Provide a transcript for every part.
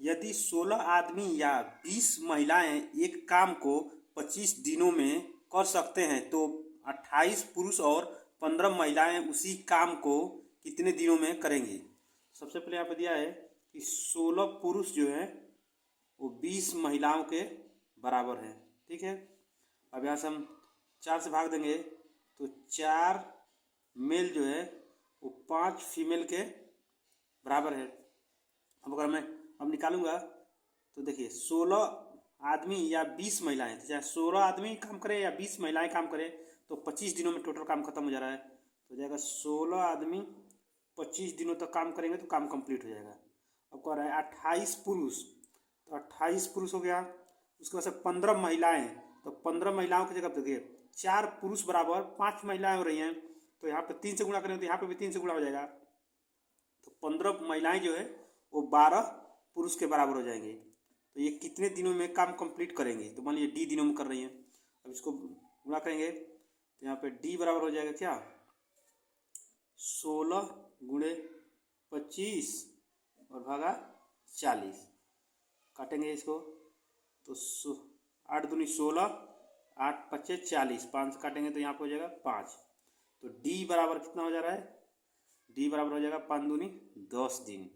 यदि 16 आदमी या 20 महिलाएं एक काम को 25 दिनों में कर सकते हैं तो 28 पुरुष और 15 महिलाएं उसी काम को कितने दिनों में करेंगी। सबसे पहले यहाँ पे दिया है कि 16 पुरुष जो है वो 20 महिलाओं के बराबर है। ठीक है, अब यहाँ से हम 4 से भाग देंगे तो 4 मेल जो है वो 5 फीमेल के बराबर है। अब अगर मैं अब निकालूंगा तो देखिए 16 आदमी या 20 महिलाएं, तो चाहे 16 आदमी काम करे या 20 महिलाएं काम करे तो 25 दिनों में टोटल काम खत्म हो जा रहा है। तो जाएगा 16 आदमी 25 दिनों तक काम करेंगे तो काम कंप्लीट हो जाएगा। अब कह रहा है 28 पुरुष, तो 28 पुरुष हो गया। उसके बाद से 15 महिलाएं, तो 15 महिलाओं की जगह देखिए 4 पुरुष बराबर 5 महिलाएं हो रही हैं, तो यहाँ पे 3 से गुणा करेंगे तो यहाँ पे भी 3 से गुणा हो जाएगा। तो 15 महिलाएं जो है वो 12 पुरुष के बराबर हो जाएंगे। तो ये कितने दिनों में काम कंप्लीट करेंगे, तो मान लीजिए डी दिनों में कर रही हैं। अब इसको गुणा करेंगे तो यहाँ पे डी बराबर हो जाएगा क्या 16 गुणे 25 और भागा 40। काटेंगे इसको तो 8 दूनी 16, 8 पच्चे 40, 5 से काटेंगे तो यहाँ पे हो जाएगा 5। तो डी बराबर कितना हो जा रहा है, डी बराबर हो जाएगा 5 दूनी 10 दिन।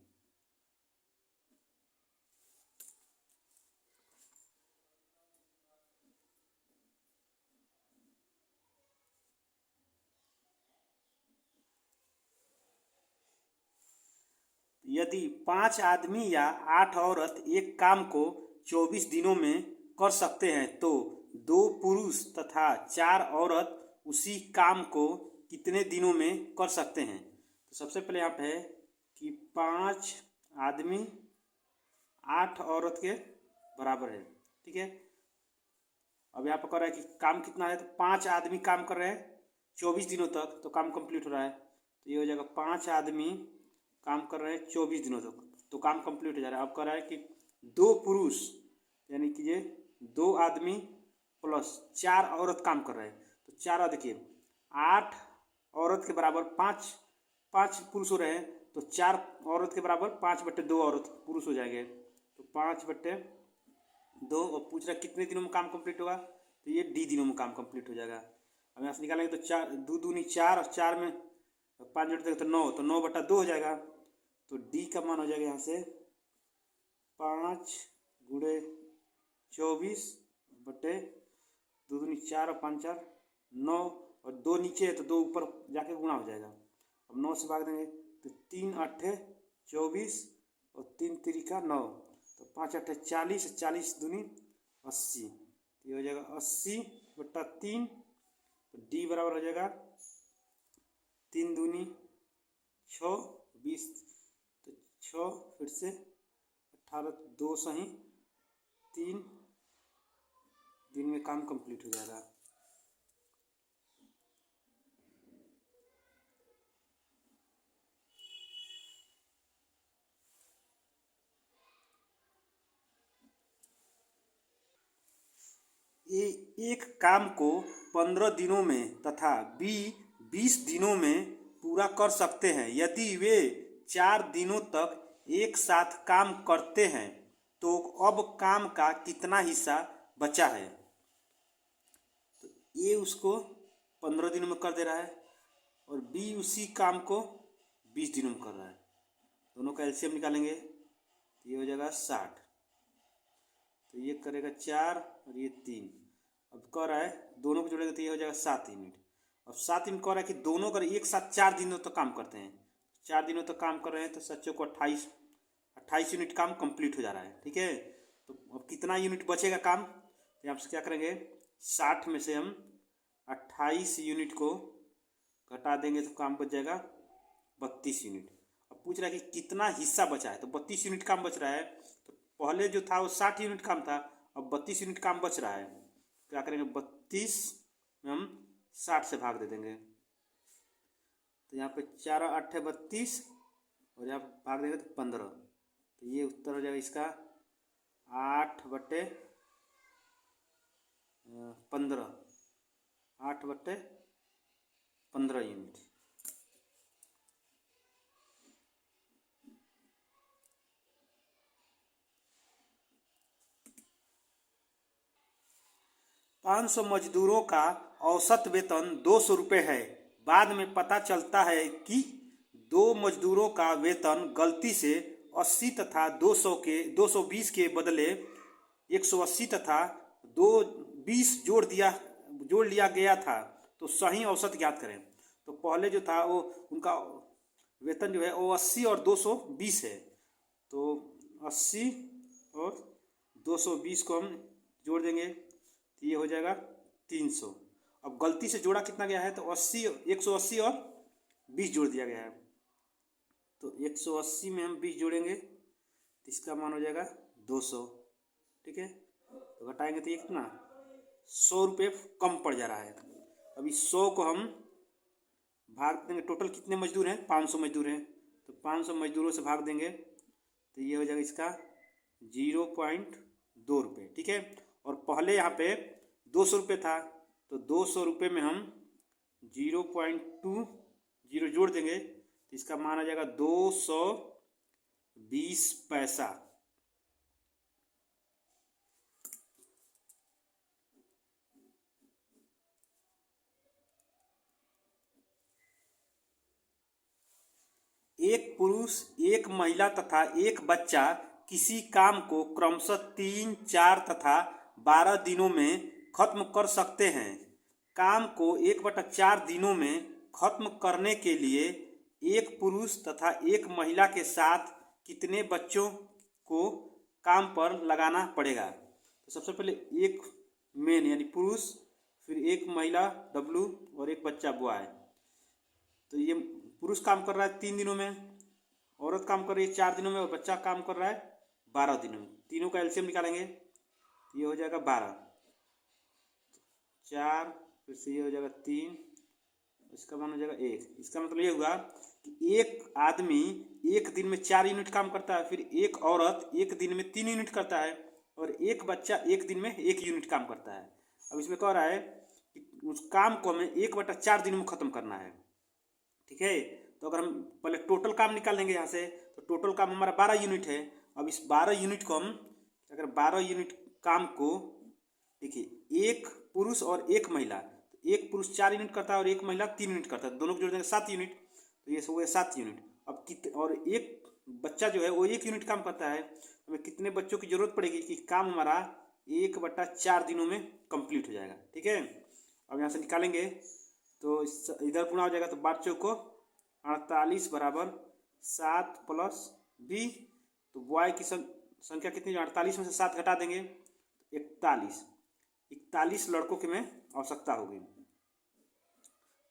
यदि 5 आदमी या 8 औरत एक काम को 24 दिनों में कर सकते हैं तो 2 पुरुष तथा 4 औरत उसी काम को कितने दिनों में कर सकते हैं। तो सबसे पहले यहाँ पे है कि 5 आदमी 8 औरत के बराबर है। ठीक है, अब यहाँ पर कर रहा है कि काम कितना है, तो 5 आदमी काम कर रहे हैं 24 दिनों तक तो काम कंप्लीट हो रहा है। तो ये हो जाएगा 5 आदमी काम कर रहे हैं 24 दिनों तक तो काम कंप्लीट हो जा रहा है। अब कह रहा है कि 2 पुरुष यानी कि ये 2 आदमी प्लस 4 औरत काम कर रहे हैं, तो 4 देखिए 8 औरत के बराबर 5 पुरुष हो रहे हैं, तो 4 औरत के बराबर 5/2 औरत पुरुष हो जाएंगे। तो 5/2 और पूछ रहा है कितने दिनों में काम कंप्लीट होगा, तो ये डी दिनों में काम कंप्लीट हो जाएगा। अब यहाँ से निकालेंगे तो 4 2 दूनी 4 और 4 में 5 जोड़ देंगे तो 9, तो 9/2 हो जाएगा। तो डी का मान हो जाएगा यहाँ से 5 गुणे 24 बटे 2 दूनी 4 और 5 4 9 और 2 नीचे है तो 2 ऊपर जाके गुणा हो जाएगा। अब 9 से भाग देंगे तो 3 8 24 और 3 3 9, तो 5 8 40, 40 दूनी 80, तो ये हो जाएगा 80/3। तो डी बराबर हो जाएगा 3 दूनी 6 20, तो 6 फिर से 18 2 सही 3 दिन में काम कंप्लीट हो जाएगा। एक काम को 15 दिनों में तथा बी 20 दिनों में पूरा कर सकते हैं। यदि वे 4 दिनों तक एक साथ काम करते हैं तो अब काम का कितना हिस्सा बचा है। तो ए उसको 15 दिनों में कर दे रहा है और बी उसी काम को 20 दिनों में कर रहा है। दोनों का एलसीएम निकालेंगे तो ये हो जाएगा 60, तो ये करेगा 4 और ये 3। अब कह रहा है दोनों को जोड़ेगा तो ये हो जाएगा 7 यूनिट। अब 7 यूनिट कह रहा है कि दोनों अगर एक साथ 4 दिनों तक काम करते हैं, 4 दिनों तक काम कर रहे हैं तो सच्चों को 28 यूनिट काम कंप्लीट हो जा रहा है। ठीक है, तो अब कितना यूनिट बचेगा काम, तो यहाँ से क्या करेंगे 60 में से हम 28 यूनिट को घटा देंगे तो काम बच जाएगा 32 यूनिट। अब पूछ रहा है कि कितना हिस्सा बचा है, तो 32 यूनिट काम बच रहा है। तो पहले जो था वो 60 यूनिट काम था, अब 32 यूनिट काम बच रहा है। क्या करेंगे 32 में हम 60 से भाग दे देंगे, तो यहाँ पे 4 8 32 और यहाँ भाग देंगे तो 15, तो ये उत्तर हो जाएगा इसका 8/15 8/15 यूनिट। 500 मजदूरों का औसत वेतन 200 रुपये है। बाद में पता चलता है कि 2 मजदूरों का वेतन गलती से 80 तथा 220 के बदले 180 तथा 220 जोड़ लिया गया था, तो सही औसत ज्ञात करें। तो पहले जो था वो उनका वेतन जो है वो 80 और 220 है, तो 80 और 220 को हम जोड़ देंगे तो ये हो जाएगा 300। अब गलती से जोड़ा कितना गया है तो 180 और 20 जोड़ दिया गया है, तो 180 में हम 20 जोड़ेंगे तो इसका मान हो जाएगा 200। ठीक है, तो घटाएंगे तो ये कितना 100 रुपये कम पड़ जा रहा है। अभी 100 को हम भाग देंगे, टोटल कितने मजदूर हैं 500 मजदूर हैं, तो 500 मजदूरों से भाग देंगे तो ये हो जाएगा इसका 0.2 रुपये। ठीक है, और पहले यहाँ पे 200 रुपये था, तो 200 रुपये में हम 0.20 जोड़ देंगे तो इसका मान आ जाएगा 220 पैसा। एक पुरुष, एक महिला तथा एक बच्चा किसी काम को क्रमशः 3, 4 तथा 12 दिनों में खत्म कर सकते हैं। काम को 1/4 दिनों में खत्म करने के लिए एक पुरुष तथा एक महिला के साथ कितने बच्चों को काम पर लगाना पड़ेगा। तो सबसे पहले एक मेन यानी पुरुष, फिर एक महिला W और एक बच्चा बॉय। तो ये पुरुष काम कर रहा है 3 दिनों में, औरत काम कर रही है 4 दिनों में और बच्चा काम कर रहा है 12 दिनों में। तीनों का एलसीएम निकालेंगे, ये हो जाएगा 12, 4 फिर से ये हो जाएगा 3, इसका मान हो जाएगा 1। इसका मतलब ये हुआ कि एक आदमी एक दिन में 4 यूनिट काम करता है, फिर एक औरत एक दिन में 3 यूनिट करता है और एक बच्चा एक दिन में 1 यूनिट काम करता है। अब इसमें कह रहा है कि उस काम को हमें 1/4 दिन में ख़त्म करना है। ठीक है, तो अगर हम पहले टोटल काम निकाल लेंगे यहाँ से, तो टोटल काम हमारा 12 यूनिट है। अब इस 12 यूनिट को हम अगर 12 यूनिट काम को देखिए, एक पुरुष और एक महिला, तो एक पुरुष 4 यूनिट करता है और एक महिला 3 यूनिट करता है, दोनों को जोड़ देंगे 7 यूनिट, तो ये हो गया 7 यूनिट। अब और एक बच्चा जो है वो 1 यूनिट काम करता है, हमें कितने बच्चों की जरूरत पड़ेगी कि काम हमारा 1/4 दिनों में कंप्लीट हो जाएगा। ठीक है, अब यहाँ से निकालेंगे तो इधर गुणा हो जाएगा, तो 12 चौको 48 बराबर 7 प्लस b, तो बॉय की संख्या कितनी, 48 में से 7 घटा देंगे 41 लड़कों की में आवश्यकता होगी,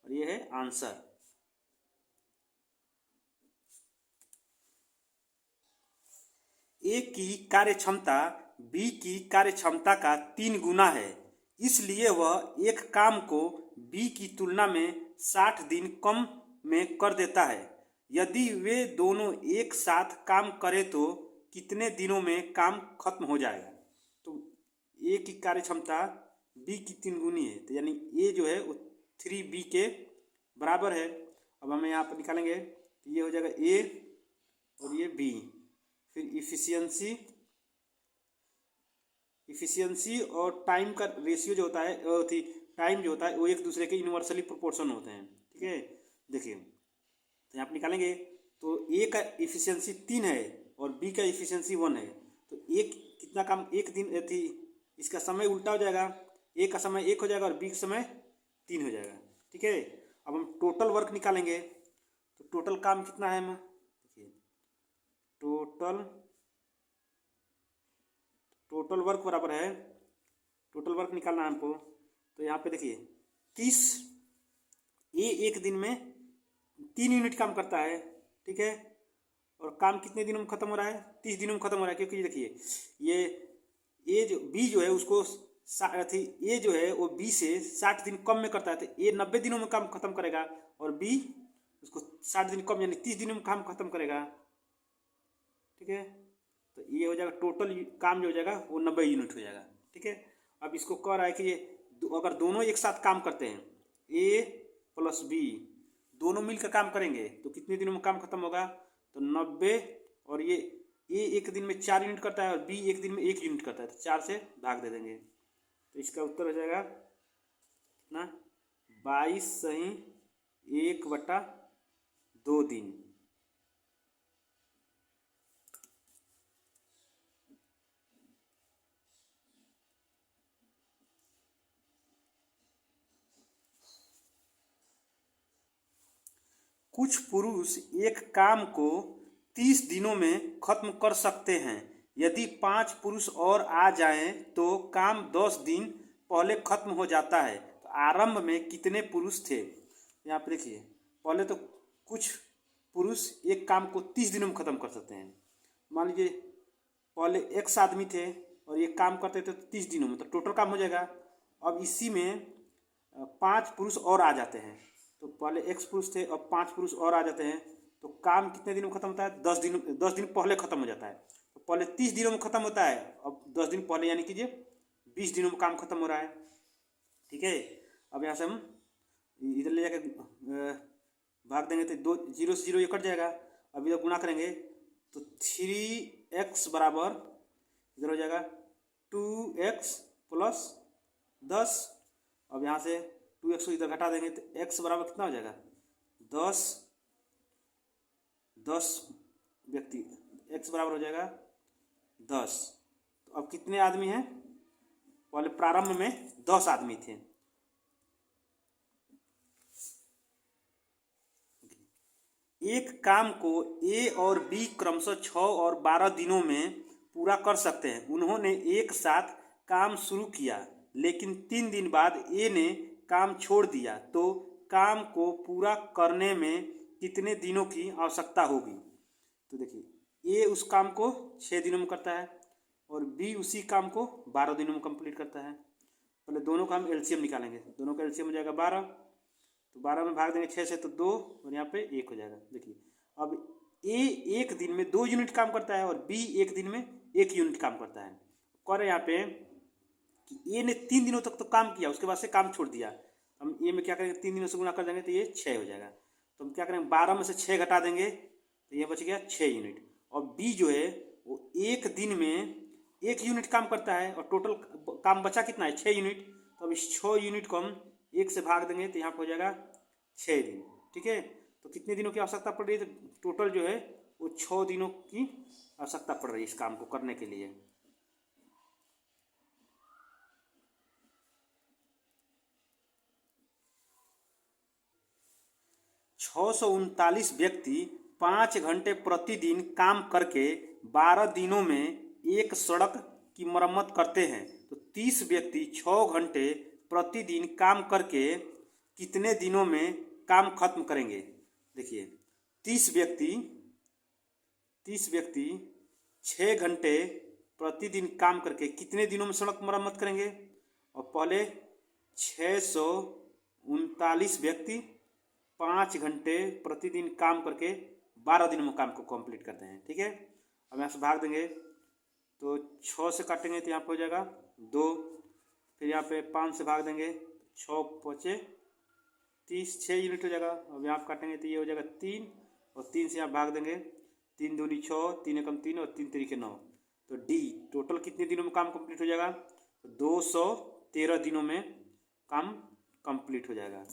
और ये है आंसर। ए की कार्यक्षमता बी की कार्यक्षमता का 3 गुना है, इसलिए वह एक काम को बी की तुलना में 60 दिन कम में कर देता है। यदि वे दोनों एक साथ काम करें तो कितने दिनों में काम खत्म हो जाएगा। तो ए की कार्यक्षमता बी की 3 गुनी है, तो यानी ए जो है वो 3b के बराबर है। अब हमें यहाँ पर निकालेंगे तो ये हो जाएगा ए और ये बी, फिर इफिशियंसी और टाइम का रेशियो जो होता है, टाइम जो होता है वो एक दूसरे के इनवर्सली प्रोपोर्शन होते हैं। ठीक है, देखिए तो यहाँ पर निकालेंगे तो ए का इफिशियंसी 3 है और बी का इफिशियंसी 1 है, तो एक कितना काम एक दिन थी, इसका समय उल्टा हो जाएगा, ए का समय 1 हो जाएगा और बी का समय 3 हो जाएगा। ठीक है, अब हम टोटल वर्क निकालेंगे, तो टोटल काम कितना है, हम देखिए टोटल वर्क बराबर है, टोटल वर्क निकालना है हमको, तो यहाँ पे देखिए 30 ए एक दिन में 3 यूनिट काम करता है। ठीक है, और काम कितने दिनों में खत्म हो रहा है, 30 दिनों में खत्म हो रहा है, क्योंकि देखिए ये ए जो बी जो है उसको ए जो है वो बी से 60 दिन कम में करता है, तो ए 90 दिनों में काम खत्म करेगा और बी उसको 60 दिन कम यानी 30 दिनों में काम खत्म करेगा। ठीक है, तो ये हो जाएगा टोटल काम जो हो जाएगा वो 90 यूनिट हो जाएगा। ठीक है, अब इसको कह रहा है कि ये अगर दोनों एक साथ काम करते हैं, ए प्लस बी दोनों मिलकर काम करेंगे तो कितने दिनों में काम खत्म होगा, तो 90, और ये ए एक दिन में 4 यूनिट करता है और बी एक दिन में 1 यूनिट करता है, तो 4 से भाग दे देंगे तो इसका उत्तर हो जाएगा कितना, 22 सही 1/2 दिन। कुछ पुरुष एक काम को 30 दिनों में खत्म कर सकते हैं। यदि 5 पुरुष और आ जाएं तो काम 10 दिन पहले खत्म हो जाता है। तो आरंभ में कितने पुरुष थे? यहाँ पे देखिए, पहले तो कुछ पुरुष एक काम को 30 दिनों में खत्म कर सकते हैं। मान लीजिए पहले X आदमी थे और ये काम करते थे तो 30 दिनों में, तो टोटल काम हो जाएगा। अब इसी में 5 पुरुष और आ जाते हैं, तो पहले X पुरुष थे और 5 पुरुष और आ जाते हैं, तो काम कितने दिनों में खत्म होता है? 10 दिन पहले खत्म हो जाता है। तो पहले 30 दिनों में खत्म होता है, अब 10 दिन पहले यानी कीजिए 20 दिनों में काम खत्म हो रहा है। ठीक है, अब यहाँ से हम इधर ले जाकर भाग देंगे तो 2 0 से 0 ये कट जाएगा। अब इधर गुणा करेंगे तो 3x बराबर इधर हो जाएगा 2x + 10। अब यहाँ से 2x को इधर घटा देंगे तो x बराबर कितना हो जाएगा? 10 व्यक्ति, x बराबर हो जाएगा 10। तो अब कितने आदमी हैं? पहले प्रारंभ में 10 आदमी थे। एक काम को A और B क्रमशः 6 और 12 दिनों में पूरा कर सकते हैं। उन्होंने एक साथ काम शुरू किया, लेकिन 3 दिन बाद A ने काम छोड़ दिया, तो काम को पूरा करने में कितने दिनों की आवश्यकता होगी? तो देखिए, A उस काम को 6 दिनों में करता है और B उसी काम को 12 दिनों में कंप्लीट करता है। पहले दोनों का हम एलसीएम निकालेंगे। दोनों का एलसीएम हो जाएगा 12, तो 12 में भाग देंगे 6 से तो 2 और यहाँ पे 1 हो जाएगा। देखिए, अब A एक दिन में 2 यूनिट काम करता है और B एक दिन में 1 यूनिट काम करता है। कर यहाँ पे कि A ने 3 दिनों तक तो काम किया, उसके बाद से काम छोड़ दिया। हम A में क्या करेंगे, 3 दिनों से गुणा कर देंगे तो ये 6 हो जाएगा। तो हम क्या करेंगे, 12 में से 6 घटा देंगे तो ये बच गया 6 यूनिट। और B जो है वो एक दिन में 1 यूनिट काम करता है और टोटल काम बचा कितना है? 6 यूनिट। तो अब इस 6 यूनिट को हम 1 से भाग देंगे तो यहाँ पर हो जाएगा 6 दिन। ठीक है, तो कितने दिनों की आवश्यकता पड़ रही है? तो टोटल जो है वो 6 दिनों की आवश्यकता पड़ रही है इस काम को करने के लिए। छः सौ 39 व्यक्ति 5 घंटे प्रतिदिन काम करके 12 दिनों में एक सड़क की मरम्मत करते हैं। तो 30 व्यक्ति 6 घंटे प्रतिदिन काम करके कितने दिनों में काम खत्म करेंगे? देखिए, 30 व्यक्ति 6 घंटे प्रतिदिन काम करके कितने दिनों में सड़क मरम्मत करेंगे? और पहले 639 व्यक्ति 5 घंटे प्रतिदिन काम करके 12 दिनों में काम को कंप्लीट करते हैं। ठीक है, अब यहाँ से भाग देंगे तो 6 से काटेंगे तो यहाँ पे हो जाएगा 2, फिर यहाँ पे 5 से भाग देंगे 6 पहुँचे 30, 6 यूनिट हो जाएगा। अब यहाँ काटेंगे तो ये हो जाएगा 3 और 3 से यहाँ भाग देंगे, 3 दूनी 6, 3 एकम 3 और 3 तरीके 9। तो D टोटल कितने दिनों में काम कंप्लीट हो जाएगा? 213 दिनों में काम कंप्लीट हो जाएगा।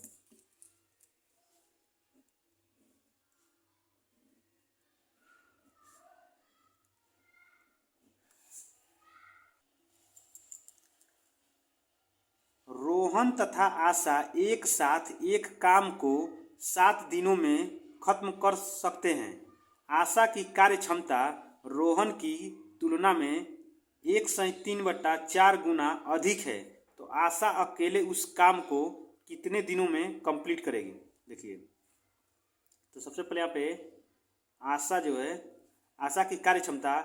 रोहन तथा आशा एक साथ एक काम को 7 दिनों में खत्म कर सकते हैं। आशा की कार्य क्षमता रोहन की तुलना में 1/3/4 गुना अधिक है, तो आशा अकेले उस काम को कितने दिनों में कंप्लीट करेगी? देखिए, तो सबसे पहले यहाँ पे आशा जो है, आशा की कार्य क्षमता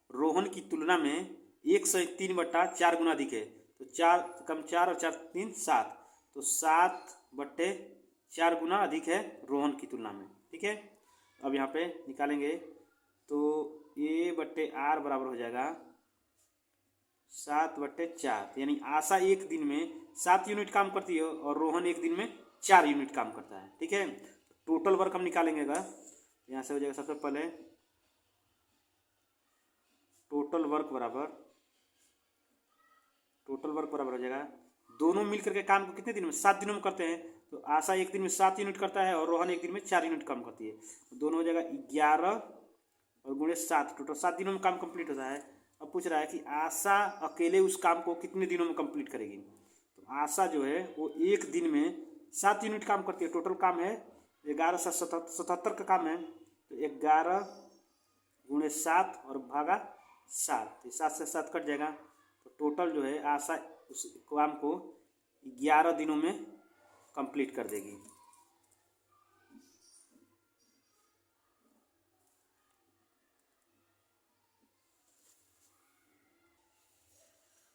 रोहन की तुलना में 1/3/4 गुना अधिक है। तो 4 कम 4 और 4 3 7, तो 7/4 गुना अधिक है रोहन की तुलना में। ठीक है, अब यहाँ पे निकालेंगे तो A/R बराबर हो जाएगा 7/4, यानी आशा एक दिन में 7 यूनिट काम करती है और रोहन एक दिन में 4 यूनिट काम करता है। ठीक है, टोटल वर्क हम निकालेंगे अगर, यहाँ से हो जाएगा सबसे पहले टोटल वर्क बराबर टोटल वर्क बराबर हो जाएगा, दोनों मिल करके काम को कितने दिन में, 7 दिनों में करते हैं। तो आशा एक दिन में 7 यूनिट करता है और रोहन एक दिन में 4 यूनिट काम करती है। दोनों हो जाएगा 11 और गुणे 7, टोटल 7 दिनों में काम कंप्लीट होता है। अब पूछ रहा है कि आशा अकेले उस काम को कितने दिनों में कंप्लीट करेगी। तो आशा जो है वो एक दिन में 7 यूनिट काम करती है। टोटल काम है 1177 का काम है, तो 11 गुणे 7 और भागा 7, 7 से 7 कट जाएगा। तो टोटल जो है आशा उस काम को 11 दिनों में कंप्लीट कर देगी।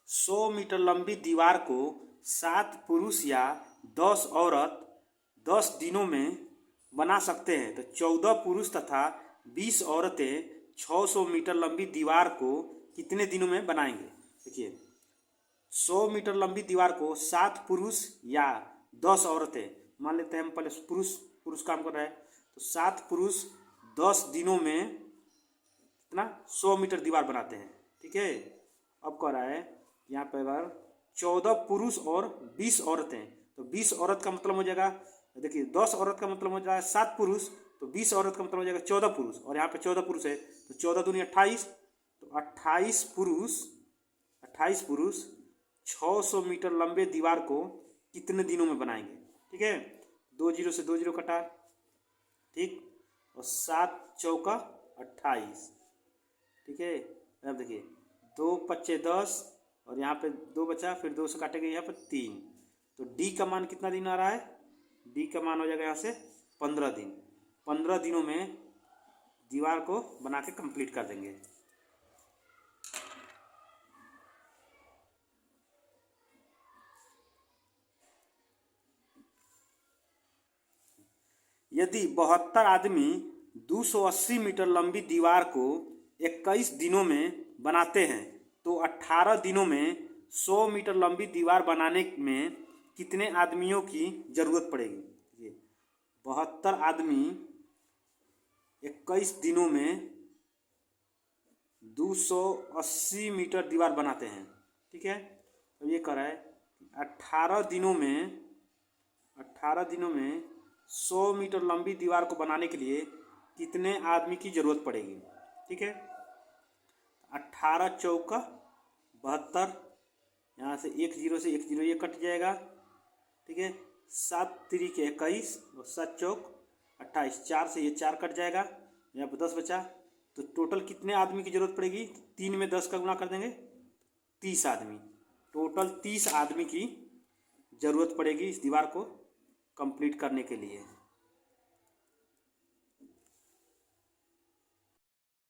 सौ मीटर लंबी दीवार को 7 पुरुष या 10 औरत 10 दिनों में बना सकते हैं। तो 14 पुरुष तथा 20 औरतें 600 मीटर लंबी दीवार को कितने दिनों में बनाएंगे। देखिए 100 मीटर लंबी दीवार को 7 पुरुष या 10 औरतें, मान लेते हैं हम पहले पुरुष काम कर रहा है, तो 7 पुरुष 10 दिनों में इतना 100 मीटर दीवार बनाते हैं। ठीक है, अब कह रहा है यहाँ पर अगर 14 पुरुष और 20 औरतें, तो 20 औरत का मतलब हो जाएगा, देखिए 10 औरत का मतलब हो जाएगा 7 पुरुष, तो 20 औरत का मतलब हो जाएगा 14 पुरुष, और यहाँ पे 14 पुरुष है तो 14 दूनी 28, तो 28 पुरुष 600 मीटर लंबे दीवार को कितने दिनों में बनाएंगे। ठीक है, 2 जीरो से 2 जीरो कटा, ठीक, और 7 चौका 28। ठीक है, अब देखिए 2 पच्चे 10 और यहाँ पे 2 बचा, फिर 2 से काटेंगे यहाँ पे 3, तो डी का मान कितना दिन आ रहा है, डी का मान हो जाएगा यहाँ से 15 दिन। 15 दिनों में दीवार को बना के कंप्लीट कर देंगे। यदि 72 आदमी 280 मीटर लंबी दीवार को 21 दिनों में बनाते हैं, तो 18 दिनों में 100 मीटर लंबी दीवार बनाने में कितने आदमियों की जरूरत पड़ेगी। 72 आदमी 21 दिनों में 280 मीटर दीवार बनाते हैं। ठीक है, तो ये कह रहा है 18 दिनों में 100 मीटर लंबी दीवार को बनाने के लिए कितने आदमी की जरूरत पड़ेगी। ठीक है, 18 चौका 72, यहाँ से 1 जीरो से 1 जीरो ये कट जाएगा। ठीक है, 7 तिरिक 21 और 7 चौक 28, 4 से ये 4 कट जाएगा, यहाँ पर 10 बचा। तो टोटल कितने आदमी की जरूरत पड़ेगी, 3 में 10 का गुणा कर देंगे, 30 आदमी। टोटल 30 आदमी की जरूरत पड़ेगी इस दीवार को कंप्लीट करने के लिए।